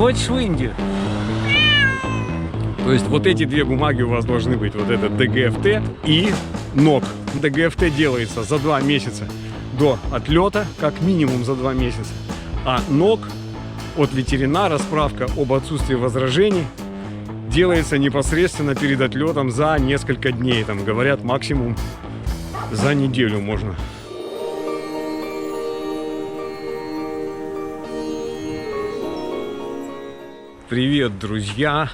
Хочешь в Индию? То есть вот эти две бумаги у вас должны быть. Вот это ДГФТ и НОК. ДГФТ делается за 2 месяца до отлета, как минимум за 2 месяца. А НОК от ветеринара, справка об отсутствии возражений, делается непосредственно перед отлетом за несколько дней. Там говорят, максимум за неделю можно. Привет, друзья!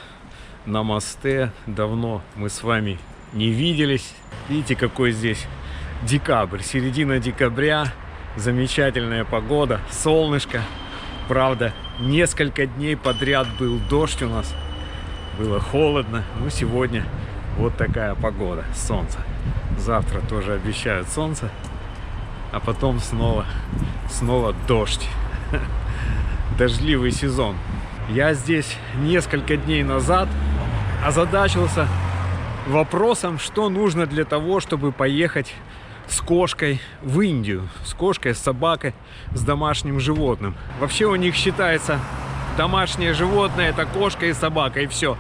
Намасте! Давно мы с вами не виделись. Видите, какой здесь декабрь, середина декабря. Замечательная погода, солнышко. Правда, несколько дней подряд был дождь у нас. Было холодно. Но сегодня вот такая погода, солнце. Завтра тоже обещают солнце. А потом снова дождь. Дождливый сезон. Я здесь несколько дней назад озадачился вопросом, что нужно для того, чтобы поехать с кошкой в Индию. С кошкой, с собакой, с домашним животным. Вообще у них считается домашнее животное — это кошка и собака, и все.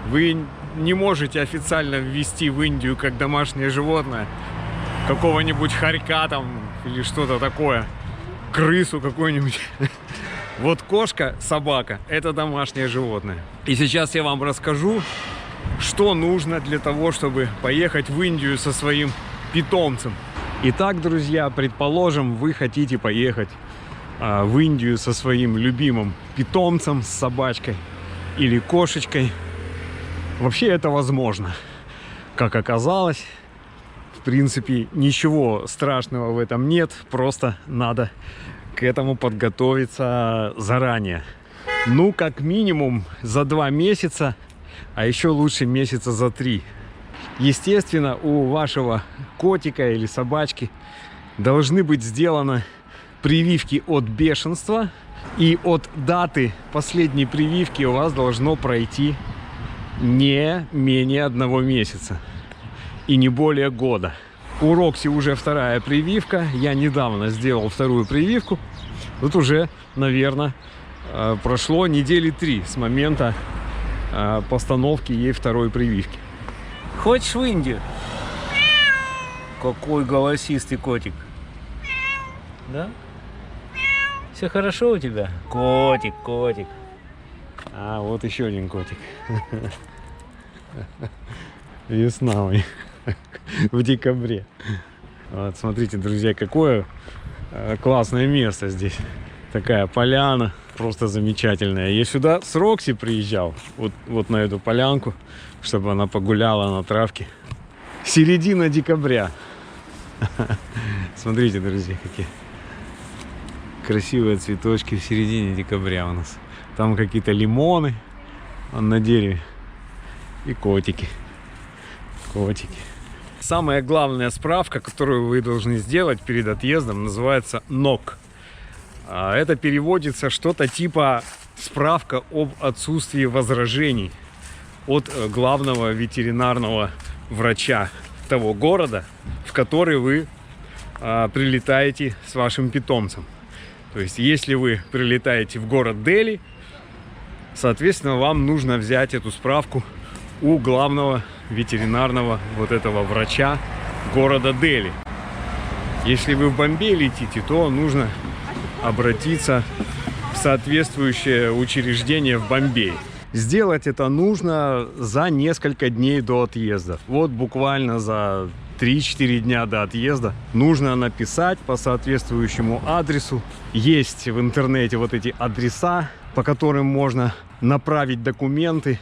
Вы не можете официально ввести в Индию как домашнее животное какого-нибудь хорька там или что-то такое, крысу какую-нибудь. Вот кошка, собака — это домашнее животное. И сейчас я вам расскажу, что нужно для того, чтобы поехать в Индию со своим питомцем. Итак, друзья, предположим, вы хотите поехать в Индию со своим любимым питомцем, с собачкой или кошечкой. Вообще это возможно. Как оказалось, в принципе, ничего страшного в этом нет. Просто надо к этому подготовиться заранее. Ну, как минимум за 2 месяца, а еще лучше месяца за 3. Естественно, у вашего котика или собачки должны быть сделаны прививки от бешенства. И от даты последней прививки у вас должно пройти не менее 1 месяца. И не более года. У Рокси уже 2-я прививка. Я недавно сделал 2-ю прививку. Тут уже, наверное, прошло недели 3 с момента постановки ей 2-й прививки. Хочешь в Индию? Какой голосистый котик. Да? Все хорошо у тебя? Котик, котик. А, вот еще один котик. Весна у них. В декабре. Вот, смотрите, друзья, какое классное место здесь. Такая поляна, просто замечательная. Я сюда с Рокси приезжал, вот на эту полянку, чтобы она погуляла на травке. Середина декабря. Смотрите, друзья, какие красивые цветочки в середине декабря у нас. Там какие-то лимоны на дереве и котики. Котики. Самая главная справка, которую вы должны сделать перед отъездом, называется НОК. Это переводится что-то типа справка об отсутствии возражений от главного ветеринарного врача того города, в который вы прилетаете с вашим питомцем. То есть, если вы прилетаете в город Дели, соответственно, вам нужно взять эту справку у главного ветеринарного вот этого врача города Дели. Если вы в Бомбей летите, то нужно обратиться в соответствующее учреждение в Бомбей. Сделать это нужно за несколько дней до отъезда. Вот буквально за 3-4 дня до отъезда нужно написать по соответствующему адресу. Есть в интернете вот эти адреса, по которым можно направить документы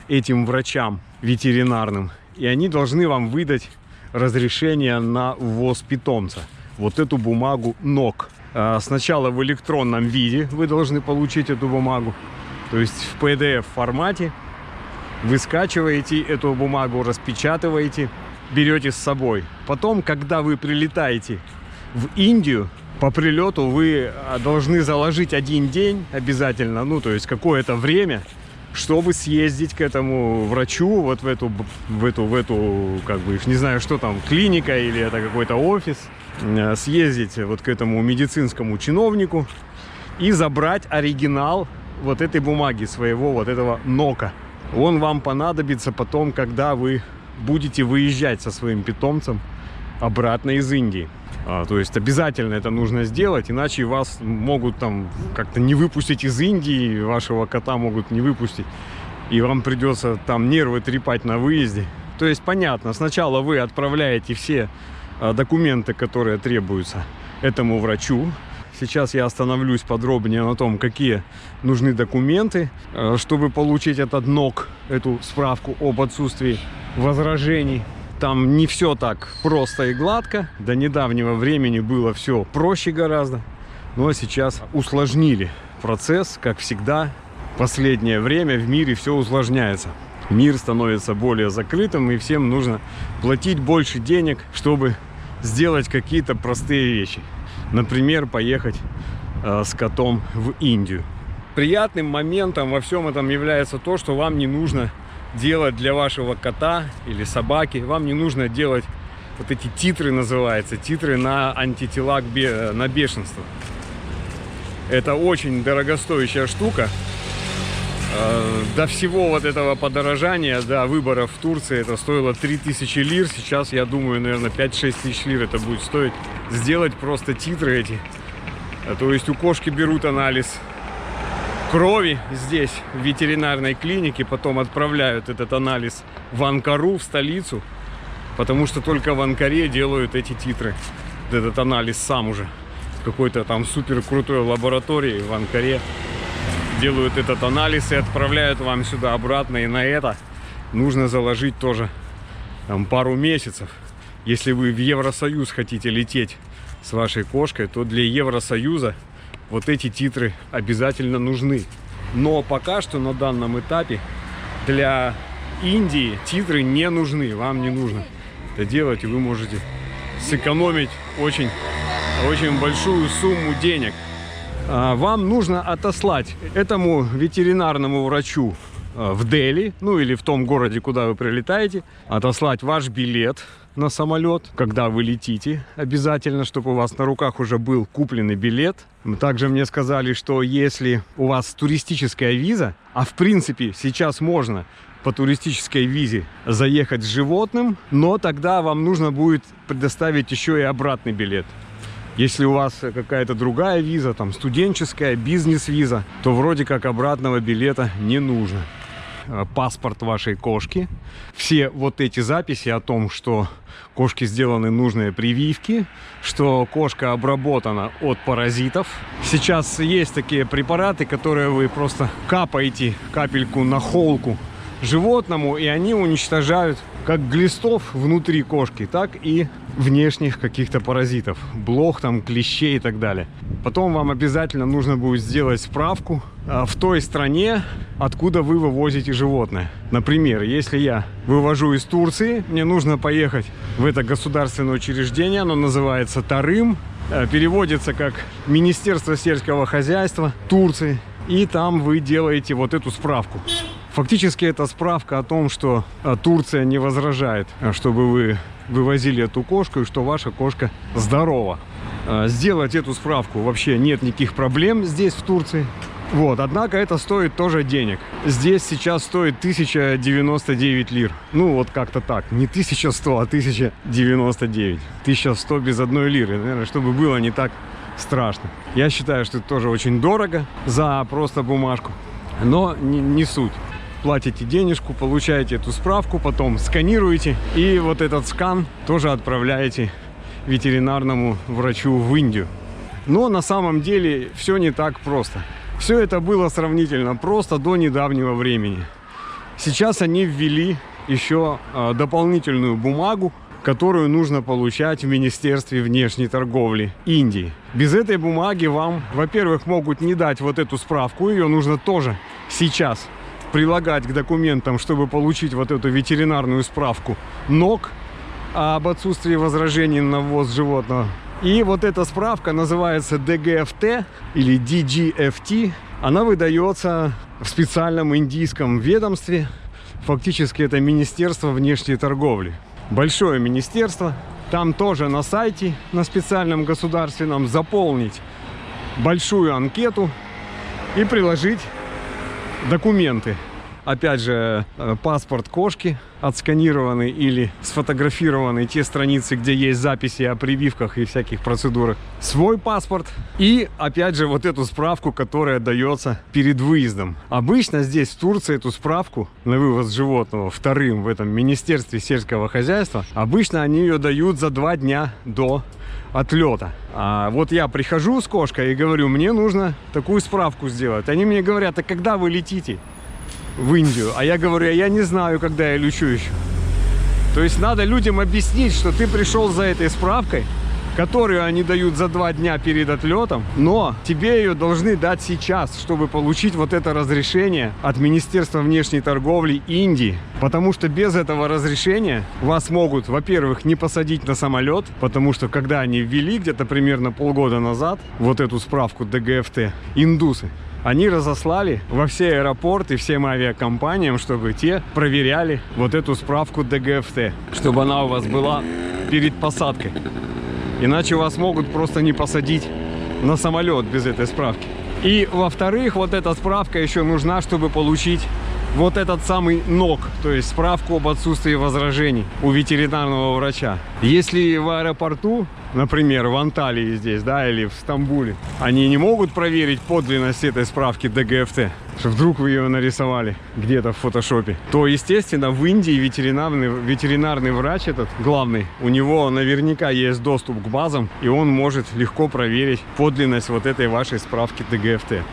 этим врачам ветеринарным. И они должны вам выдать разрешение на ввоз питомца. Вот эту бумагу НОК. Сначала в электронном виде вы должны получить эту бумагу. То есть в PDF формате. Вы скачиваете эту бумагу, распечатываете, берете с собой. Потом, когда вы прилетаете в Индию, по прилету вы должны заложить 1 день обязательно, ну то есть какое-то время, чтобы съездить к этому врачу, вот в эту, как бы, не знаю, что там, клиника или это какой-то офис, съездить вот к этому медицинскому чиновнику и забрать оригинал вот этой бумаги, своего вот этого нока. Он вам понадобится потом, когда вы будете выезжать со своим питомцем обратно из Индии. То есть обязательно это нужно сделать, иначе вас могут там как-то не выпустить из Индии, вашего кота могут не выпустить, и вам придется там нервы трепать на выезде. То есть понятно, сначала вы отправляете все документы, которые требуются этому врачу. Сейчас я остановлюсь подробнее на том, какие нужны документы, чтобы получить этот нок, эту справку об отсутствии возражений. Там не все так просто и гладко. До недавнего времени было все проще гораздо. Но сейчас усложнили процесс, как всегда. В последнее время в мире все усложняется. Мир становится более закрытым, и всем нужно платить больше денег, чтобы сделать какие-то простые вещи. Например, поехать с котом в Индию. Приятным моментом во всем этом является то, что вам не нужно делать для вашего кота или собаки, вам не нужно делать вот эти титры, называются, титры на антитела на бешенство. Это очень дорогостоящая штука. До всего вот этого подорожания, до выборов в Турции, это стоило 3000 лир. Сейчас, я думаю, наверное, 5-6 тысяч лир это будет стоить. Сделать просто титры эти. То есть у кошки берут анализ крови здесь, в ветеринарной клинике, потом отправляют этот анализ в Анкару, в столицу, потому что только в Анкаре делают эти титры. Этот анализ сам уже в какой-то там супер крутой лаборатории в Анкаре делают этот анализ и отправляют вам сюда обратно. И на это нужно заложить тоже там пару месяцев. Если вы в Евросоюз хотите лететь с вашей кошкой, то для Евросоюза вот эти титры обязательно нужны. Но пока что на данном этапе для Индии титры не нужны. Вам не нужно это делать, и вы можете сэкономить очень большую сумму денег. Вам нужно отослать этому ветеринарному врачу в Дели, ну или в том городе, куда вы прилетаете, отослать ваш билет на самолет, когда вы летите, обязательно, чтобы у вас на руках уже был купленный билет. Также мне сказали, что если у вас туристическая виза, а в принципе сейчас можно по туристической визе заехать с животным, но тогда вам нужно будет предоставить еще и обратный билет. Если у вас какая-то другая виза, там студенческая, бизнес-виза, то вроде как обратного билета не нужно. Паспорт вашей кошки, все вот эти записи о том, что кошке сделаны нужные прививки, что кошка обработана от паразитов. Сейчас есть такие препараты, которые вы просто капаете капельку на холку животному, и они уничтожают как глистов внутри кошки, так и внешних каких-то паразитов, блох, там, клещей и так далее. Потом вам обязательно нужно будет сделать справку в той стране, откуда вы вывозите животное. Например, если я вывожу из Турции, мне нужно поехать в это государственное учреждение, оно называется Тарым, переводится как Министерство сельского хозяйства Турции, и там вы делаете вот эту справку. Фактически это справка о том, что Турция не возражает, чтобы вы вывозили эту кошку, и что ваша кошка здорова. Сделать эту справку вообще нет никаких проблем здесь, в Турции. Вот, однако это стоит тоже денег. Здесь сейчас стоит 1099 лир. Ну, вот как-то так. Не 1100, а 1099. 1100 без одной лиры, наверное, чтобы было не так страшно. Я считаю, что это тоже очень дорого за просто бумажку. Но не суть. Платите денежку, получаете эту справку, потом сканируете, и вот этот скан тоже отправляете ветеринарному врачу в Индию. Но на самом деле все не так просто. Все это было сравнительно просто до недавнего времени. Сейчас они ввели еще дополнительную бумагу, которую нужно получать в Министерстве внешней торговли Индии. Без этой бумаги вам, во-первых, могут не дать вот эту справку, ее нужно тоже сейчас прилагать к документам, чтобы получить вот эту ветеринарную справку НОК об отсутствии возражений на ввоз животного. И вот эта справка называется ДГФТ или DGFT. Она выдается в специальном индийском ведомстве. Фактически это Министерство внешней торговли. Большое министерство. Там тоже на сайте, на специальном государственном, заполнить большую анкету и приложить документы. Опять же, паспорт кошки отсканированный или сфотографированный, те страницы, где есть записи о прививках и всяких процедурах. Свой паспорт. И, опять же, вот эту справку, которая дается перед выездом. Обычно здесь, в Турции, эту справку на вывоз животного вторым в этом Министерстве сельского хозяйства, обычно они ее дают за 2 дня до отлета. А вот я прихожу с кошкой и говорю, мне нужно такую справку сделать. Они мне говорят, а когда вы летите в Индию? А я говорю, я не знаю, когда я лечу еще. То есть надо людям объяснить, что ты пришел за этой справкой, которую они дают за 2 дня перед отлетом, но тебе ее должны дать сейчас, чтобы получить вот это разрешение от Министерства внешней торговли Индии. Потому что без этого разрешения вас могут, во-первых, не посадить на самолет, потому что когда они ввели где-то примерно полгода назад вот эту справку ДГФТ, индусы, они разослали во все аэропорты, всем авиакомпаниям, чтобы те проверяли вот эту справку ДГФТ, чтобы она у вас была перед посадкой. Иначе вас могут просто не посадить на самолет без этой справки. И, во-вторых, вот эта справка еще нужна, чтобы получить вот этот самый НОК, то есть справку об отсутствии возражений у ветеринарного врача. Если в аэропорту, например, в Анталии здесь, да, или в Стамбуле, они не могут проверить подлинность этой справки ДГФТ, что вдруг вы ее нарисовали где-то в фотошопе, то, естественно, в Индии ветеринарный врач этот, главный, у него наверняка есть доступ к базам, и он может легко проверить подлинность вот этой вашей справки ДГФТ.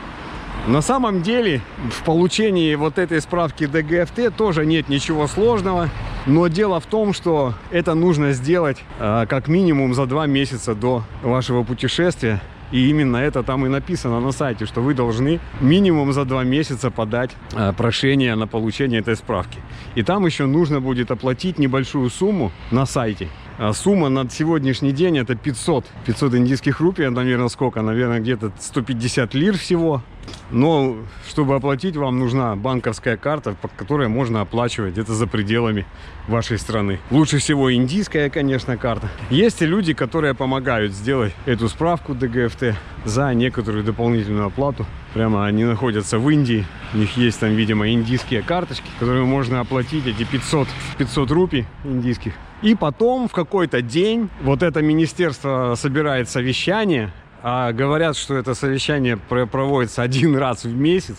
На самом деле, в получении вот этой справки ДГФТ тоже нет ничего сложного. Но дело в том, что это нужно сделать как минимум за 2 месяца до вашего путешествия. И именно это там и написано на сайте, что вы должны минимум за 2 месяца подать прошение на получение этой справки. И там еще нужно будет оплатить небольшую сумму на сайте. Сумма на сегодняшний день это 500 индийских рупий, наверное, сколько? Наверное, где-то 150 лир всего. Но чтобы оплатить, вам нужна банковская карта, под которой можно оплачивать где-то за пределами вашей страны. Лучше всего индийская, конечно, карта. Есть и люди, которые помогают сделать эту справку ДГФТ за некоторую дополнительную оплату. Прямо они находятся в Индии. У них есть там, видимо, индийские карточки, которые можно оплатить, эти 500 рупий индийских. И потом в какой-то день вот это министерство собирает совещание. А говорят, что это совещание проводится 1 раз в месяц.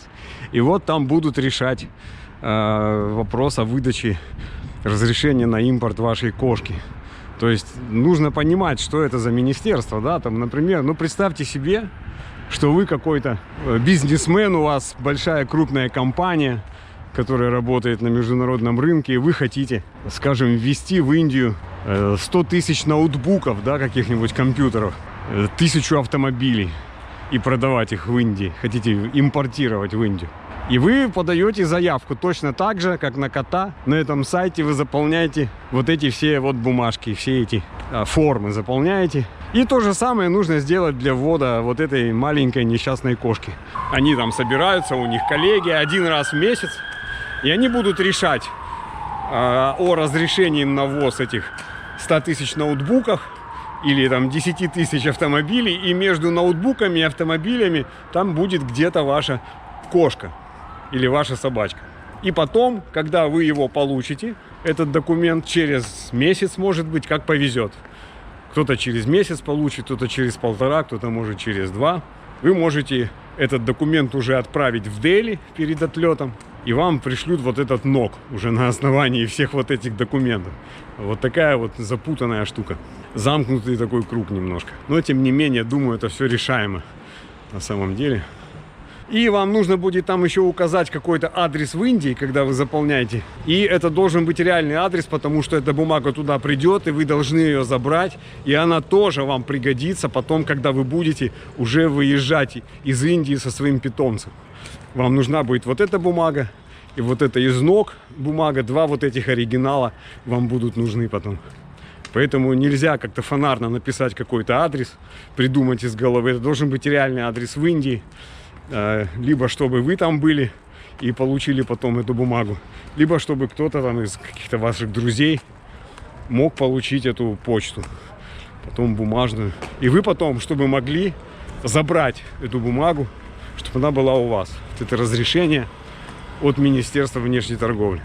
И вот там будут решать вопрос о выдаче разрешения на импорт вашей кошки. То есть нужно понимать, что это за министерство. Да? Там, например, ну представьте себе, что вы какой-то бизнесмен, у вас большая крупная компания, которая работает на международном рынке, и вы хотите, скажем, ввести в Индию 100 тысяч ноутбуков, да, каких-нибудь компьютеров, 1000 автомобилей и продавать их в Индии, хотите импортировать в Индию. И вы подаете заявку точно так же, как на кота. На этом сайте вы заполняете вот эти все вот бумажки, все эти формы заполняете. И то же самое нужно сделать для ввода вот этой маленькой несчастной кошки. Они там собираются, у них коллеги 1 раз в месяц, и они будут решать о разрешении на ввоз этих 100 тысяч ноутбуков или там 10 тысяч автомобилей, и между ноутбуками и автомобилями там будет где-то ваша кошка или ваша собачка. И потом, когда вы его получите, этот документ через месяц, может быть, как повезет. Кто-то через месяц получит, кто-то через 1,5, кто-то может через 2. Вы можете этот документ уже отправить в Дели перед отлетом, и вам пришлют вот этот НОК уже на основании всех вот этих документов. Вот такая вот запутанная штука. Замкнутый такой круг немножко. Но тем не менее, думаю, это все решаемо на самом деле. И вам нужно будет там еще указать какой-то адрес в Индии, когда вы заполняете. И это должен быть реальный адрес, потому что эта бумага туда придет, и вы должны ее забрать. И она тоже вам пригодится потом, когда вы будете уже выезжать из Индии со своим питомцем. Вам нужна будет вот эта бумага и вот эта из ног бумага. 2 вот этих оригинала вам будут нужны потом. Поэтому нельзя как-то фонарно написать какой-то адрес, придумать из головы. Это должен быть реальный адрес в Индии. Либо чтобы вы там были и получили потом эту бумагу, либо чтобы кто-то там из каких-то ваших друзей мог получить эту почту, потом бумажную. И вы потом, чтобы могли забрать эту бумагу, чтобы она была у вас. Вот это разрешение от Министерства внешней торговли.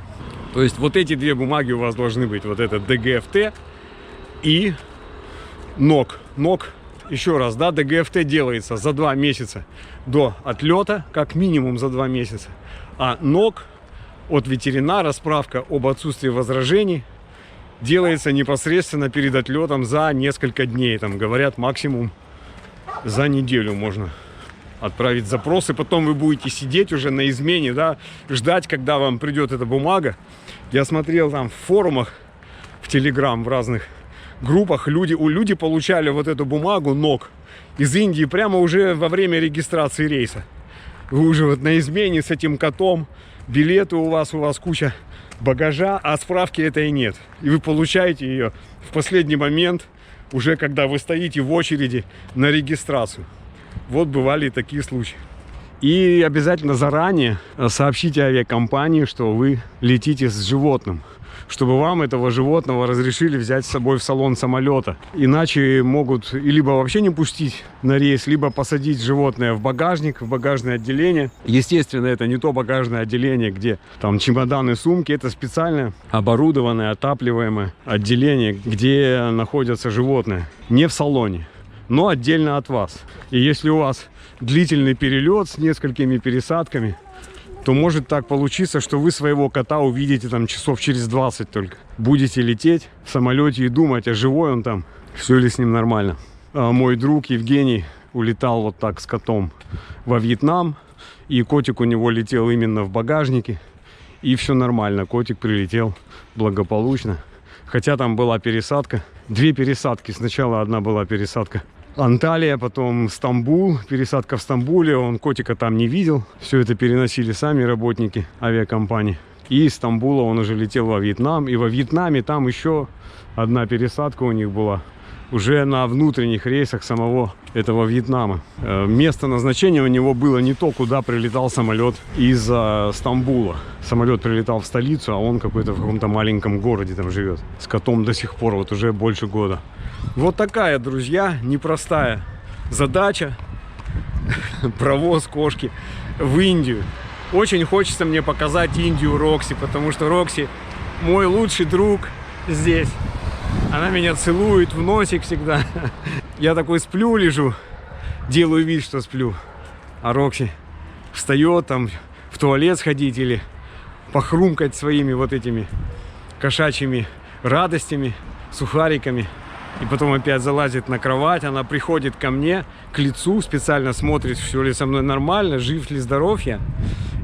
То есть вот эти две бумаги у вас должны быть. Вот это ДГФТ и НОК. НОК, еще раз, да, ДГФТ делается за 2 месяца до отлета, как минимум за 2 месяца. А НОК от ветеринара, справка об отсутствии возражений, делается непосредственно перед отлетом за несколько дней. Там говорят, максимум за неделю можно отправить запрос, и потом вы будете сидеть уже на измене, да, ждать, когда вам придет эта бумага. Я смотрел там в форумах, в Телеграм, в разных группах, люди получали вот эту бумагу НОК из Индии прямо уже во время регистрации рейса. Вы уже вот на измене с этим котом, билеты у вас куча багажа, а справки этой нет. И вы получаете ее в последний момент, уже когда вы стоите в очереди на регистрацию. Вот бывали такие случаи. И обязательно заранее сообщите авиакомпании, что вы летите с животным, чтобы вам этого животного разрешили взять с собой в салон самолета. Иначе могут либо вообще не пустить на рейс, либо посадить животное в багажник, в багажное отделение. Естественно, это не то багажное отделение, где там чемоданы, сумки. Это специально оборудованное, отапливаемое отделение, где находятся животные. Не в салоне, но отдельно от вас. И если у вас длительный перелет с несколькими пересадками, то может так получиться, что вы своего кота увидите там часов через 20 только. Будете лететь в самолете и думать, а живой он там, все ли с ним нормально. Мой друг Евгений улетал вот так с котом во Вьетнам, и котик у него летел именно в багажнике, и все нормально, котик прилетел благополучно. Хотя там была пересадка, 2 пересадки. Сначала одна была пересадка Анталия, потом Стамбул, пересадка в Стамбуле, он котика там не видел, все это переносили сами работники авиакомпании. И из Стамбула он уже летел во Вьетнам, и во Вьетнаме там еще одна пересадка у них была, уже на внутренних рейсах самого этого Вьетнама. Место назначения у него было не то, куда прилетал самолет из Стамбула. Самолет прилетал в столицу, а он какой-то в каком-то маленьком городе там живет. С котом до сих пор, вот уже больше года. Вот такая, друзья, непростая задача. Провоз кошки в Индию. Очень хочется мне показать Индию Рокси, потому что Рокси мой лучший друг здесь. Она меня целует в носик всегда. Я такой сплю, лежу, делаю вид, что сплю. А Рокси встает там в туалет сходить или похрумкать своими вот этими кошачьими радостями, сухариками. И потом опять залазит на кровать. Она приходит ко мне, к лицу, специально смотрит, все ли со мной нормально, жив ли, здоров я.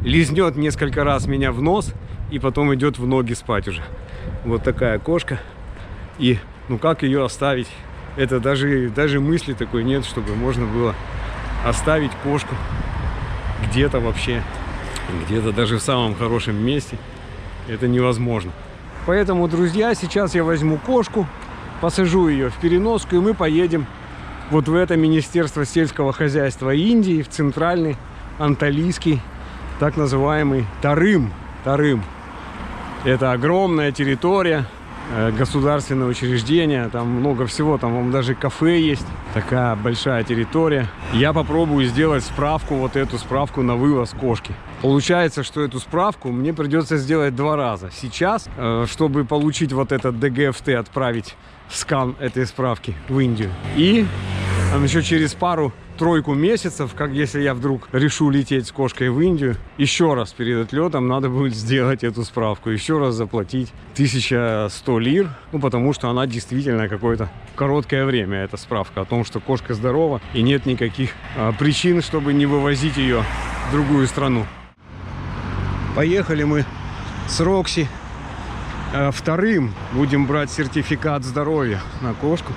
Лизнет несколько раз меня в нос и потом идет в ноги спать уже. Вот такая кошка. И ну как ее оставить? Это даже мысли такой нет, чтобы можно было оставить кошку где-то вообще, где-то даже в самом хорошем месте. Это невозможно. Поэтому, друзья, сейчас я возьму кошку, посажу ее в переноску, и мы поедем вот в это Министерство сельского хозяйства Индии, в центральный анталийский, так называемый Тарым. Это огромная территория, государственное учреждение, там много всего, там даже кафе есть, такая большая территория. Я попробую сделать справку, вот эту справку на вывоз кошки. Получается, что эту справку мне придется сделать 2 раза. Сейчас, чтобы получить вот этот ДГФТ, отправить скан этой справки в Индию. И там еще через пару-тройку месяцев, как если я вдруг решу лететь с кошкой в Индию, еще раз перед отлетом надо будет сделать эту справку, еще раз заплатить 1100 лир, ну потому что она действительно какое-то короткое время, эта справка о том, что кошка здорова и нет никаких причин, чтобы не вывозить ее в другую страну. Поехали мы с Рокси в Тарым, будем брать сертификат здоровья на кошку.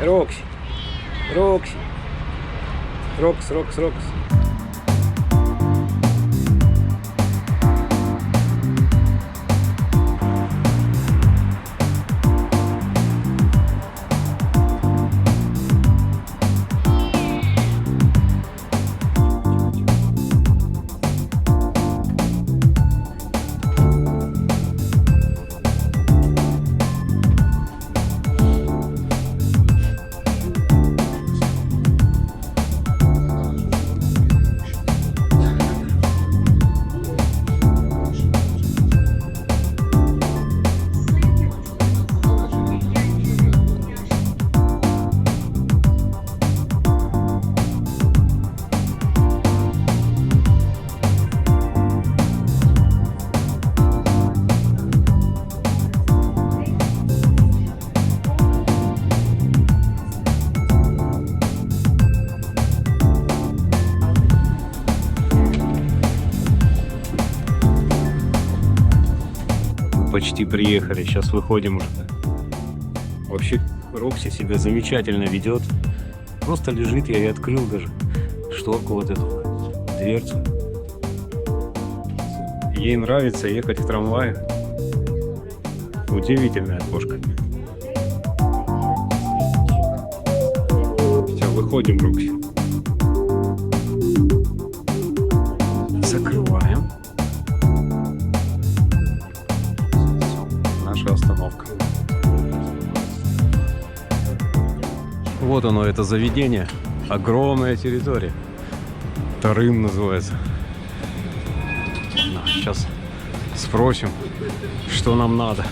Рокси. Рокс. почти приехали. Сейчас выходим уже. Вообще Рокси себя замечательно ведет. Просто лежит, я ей открыл даже шторку вот эту, дверцу. Ей нравится ехать в трамвае. Удивительная кошка. Сейчас выходим, Рокси. Закрываем. Наша остановка. Вот оно, это заведение. Огромная территория. Тарым называется. Сейчас спросим, что нам надо.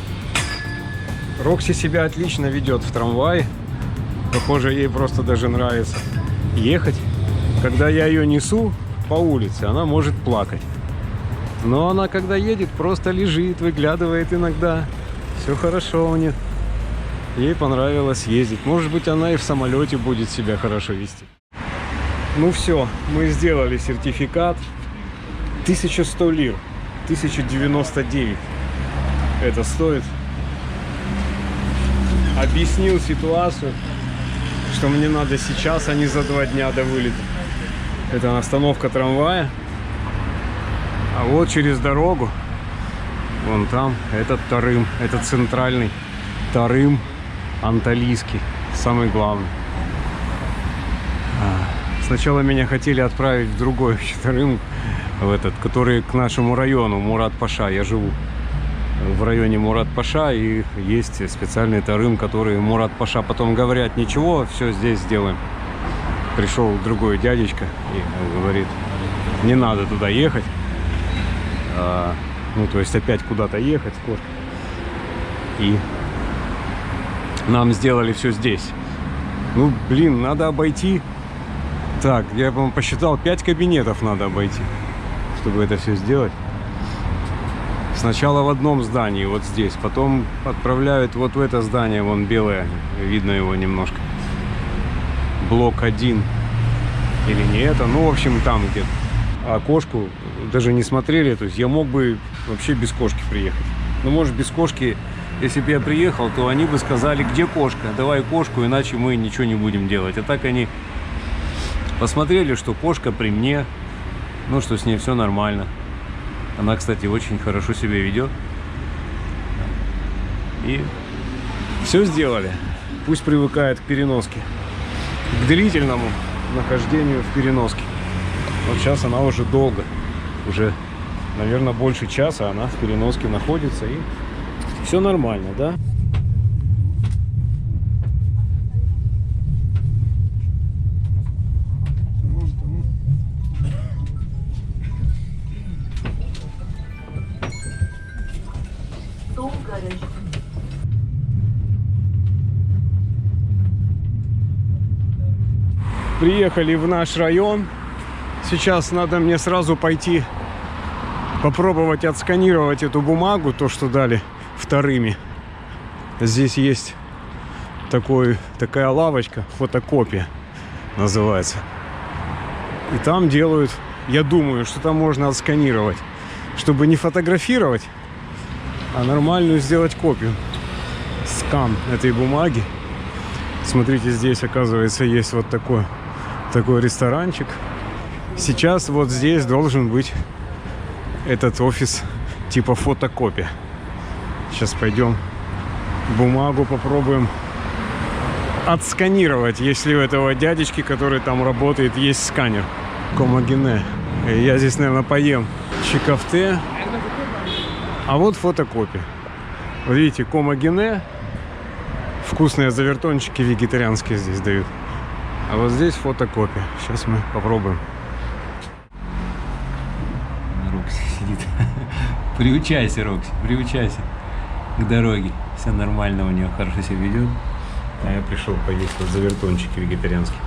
Рокси себя отлично ведет в трамвае. Похоже, ей просто даже нравится ехать. Когда я ее несу по улице, она может плакать. Но она, когда едет, просто лежит, выглядывает иногда. Все хорошо у нее. Ей понравилось ездить. Может быть, она и в самолете будет себя хорошо вести. Ну все, мы сделали сертификат. 1100 лир. 1099 это стоит. Объяснил ситуацию, что мне надо сейчас, а не за 2 дня до вылета. Это остановка трамвая. А вот через дорогу, вон там, этот Тарым, это центральный Тарым Анталийский, самый главный. Сначала меня хотели отправить в другой Тарым, в этот, который к нашему району, Мурат-Паша. Я живу в районе Мурат-Паша, и есть специальный Тарым, который Мурат-Паша. Потом говорят, ничего, все здесь сделаем. Пришел другой дядечка и говорит, не надо туда ехать. Ну, то есть опять куда-то ехать. И нам сделали все здесь. Ну, блин, надо обойти. Так, я, по-моему, посчитал, 5 кабинетов надо обойти, чтобы это все сделать. Сначала в одном здании, вот здесь. Потом отправляют вот в это здание, вон белое. Видно его немножко. Блок 1. Или не это. Ну, в общем, там где-то. А кошку даже не смотрели. То есть я мог бы вообще без кошки приехать. Ну, может, без кошки, если бы я приехал, то они бы сказали, где кошка? Давай кошку, иначе мы ничего не будем делать. А так они посмотрели, что кошка при мне. Ну, что с ней все нормально. Она, кстати, очень хорошо себя ведет. И все сделали. Пусть привыкает к переноске. К длительному нахождению в переноске. Вот сейчас она уже долго. Уже, наверное, больше часа она в переноске находится. И все нормально, да? Приехали в наш район. Сейчас надо мне сразу пойти попробовать отсканировать эту бумагу, то, что дали в Тарыме. Здесь есть такая лавочка, фотокопия называется. И там делают, я думаю, что там можно отсканировать, чтобы не фотографировать, а нормальную сделать копию. Скан этой бумаги. Смотрите, здесь, оказывается, есть вот такой ресторанчик. Сейчас вот здесь должен быть этот офис типа фотокопия. Сейчас пойдем бумагу попробуем отсканировать, если у этого дядечки, который там работает, есть сканер. Комагене. Я здесь, наверное, поем чикафте. А вот фотокопия. Вот видите, комагене. Вкусные завертончики вегетарианские здесь дают. А вот здесь фотокопия. Сейчас мы попробуем. Рокси сидит. Приучайся, Рокси, приучайся к дороге. Все нормально у нее, хорошо себя ведет. А я пришел поесть вот завертончики вегетарианские.